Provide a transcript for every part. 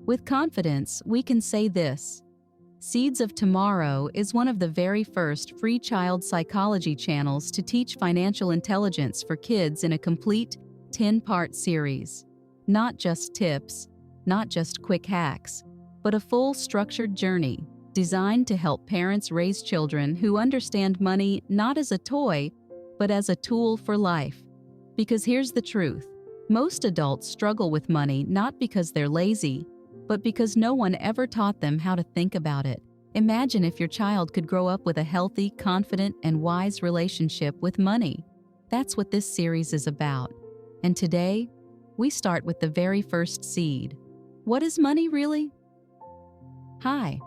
With confidence, we can say this: Seeds of Tomorrow is one of the very first free child psychology channels to teach financial intelligence for kids in a complete 10-part series. Not just tips, not just quick hacks, but a full structured journey designed to help parents raise children who understand money not as a toy, but as a tool for life. Because here's the truth: most adults struggle with money not because they're lazy, but because no one ever taught them how to think about it. Imagine if your child could grow up with a healthy, confident, and wise relationship with money. That's what this series is about. And today, we start with the very first seed. What is money really? Hi,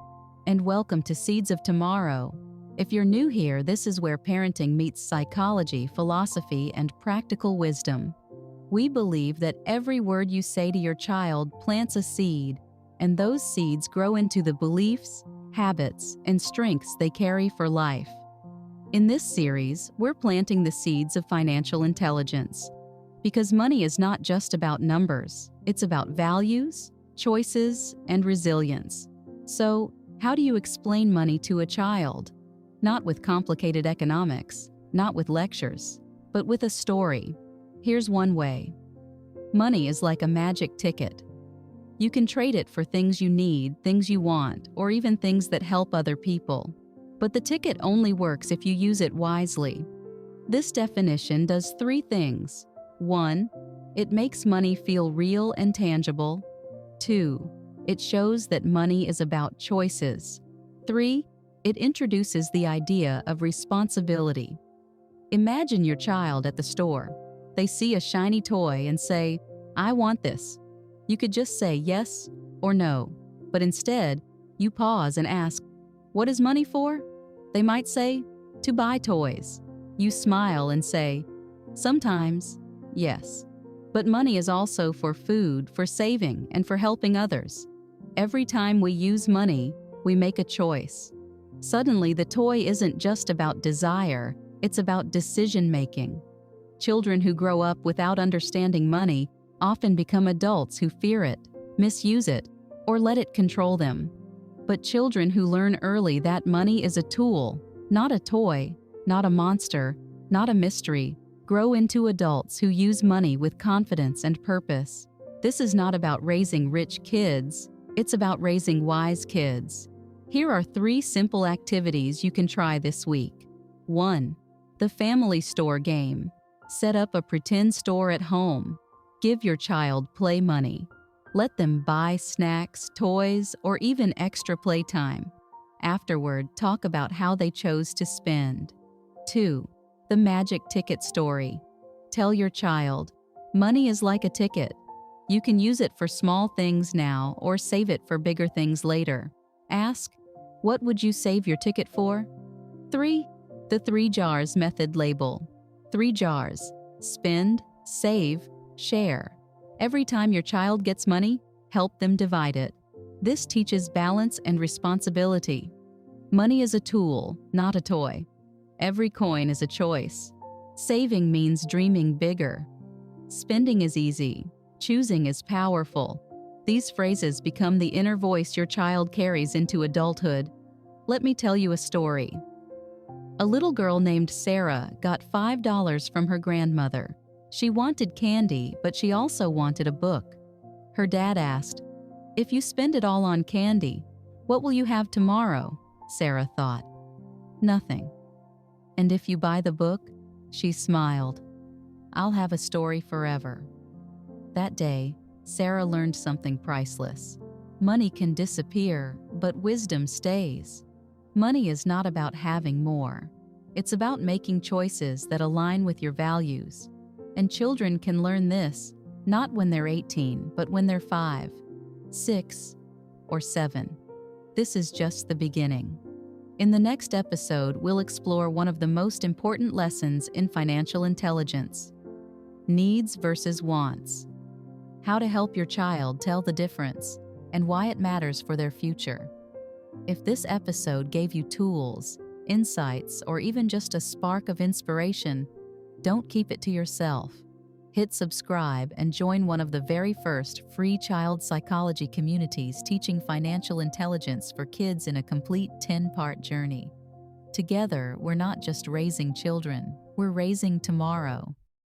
and welcome to Seeds of Tomorrow. If you're new here, this is where parenting meets psychology, philosophy, and practical wisdom. We believe that every word you say to your child plants a seed, and those seeds grow into the beliefs, habits, and strengths they carry for life. In this series, we're planting the seeds of financial intelligence. Because money is not just about numbers, it's about values, choices, and resilience. So, how do you explain money to a child? Not with complicated economics, not with lectures, but with a story. Here's one way. Money is like a magic ticket. You can trade it for things you need, things you want, or even things that help other people. But the ticket only works if you use it wisely. This definition does 3 things. 1. It makes money feel real and tangible. 2. It shows that money is about choices. 3. It introduces the idea of responsibility. Imagine your child at the store. They see a shiny toy and say, "I want this." You could just say yes or no, but instead, you pause and ask, "What is money for?" They might say, "To buy toys." You smile and say, "Sometimes, yes. But money is also for food, for saving, and for helping others." Every time we use money, we make a choice. Suddenly, the toy isn't just about desire, it's about decision-making. Children who grow up without understanding money often become adults who fear it, misuse it, or let it control them. But children who learn early that money is a tool, not a toy, not a monster, not a mystery, grow into adults who use money with confidence and purpose. This is not about raising rich kids, it's about raising wise kids. Here are 3 simple activities you can try this week. 1. The family store game. Set up a pretend store at home. Give your child play money. Let them buy snacks, toys, or even extra playtime. Afterward, talk about how they chose to spend. 2. The magic ticket story. Tell your child, money is like a ticket. You can use it for small things now or save it for bigger things later. Ask, what would you save your ticket for? 3. The 3 jars method label. 3 jars. Spend, save, share. Every time your child gets money, help them divide it. This teaches balance and responsibility. Money is a tool, not a toy. Every coin is a choice. Saving means dreaming bigger. Spending is easy. Choosing is powerful. These phrases become the inner voice your child carries into adulthood. Let me tell you a story. A little girl named Sarah got $5 from her grandmother. She wanted candy, but she also wanted a book. Her dad asked, "If you spend it all on candy, what will you have tomorrow?" Sarah thought. "Nothing." "And if you buy the book?" She smiled. "I'll have a story forever." That day, Sarah learned something priceless. Money can disappear, but wisdom stays. Money is not about having more. It's about making choices that align with your values. And children can learn this, not when they're 18, but when they're 5, 6, or 7. This is just the beginning. In the next episode, we'll explore one of the most important lessons in financial intelligence: needs versus wants. How to help your child tell the difference, and why it matters for their future. If this episode gave you tools, insights, or even just a spark of inspiration, don't keep it to yourself. Hit subscribe and join one of the very first free child psychology communities teaching financial intelligence for kids in a complete 10-part journey. Together, we're not just raising children, we're raising tomorrow.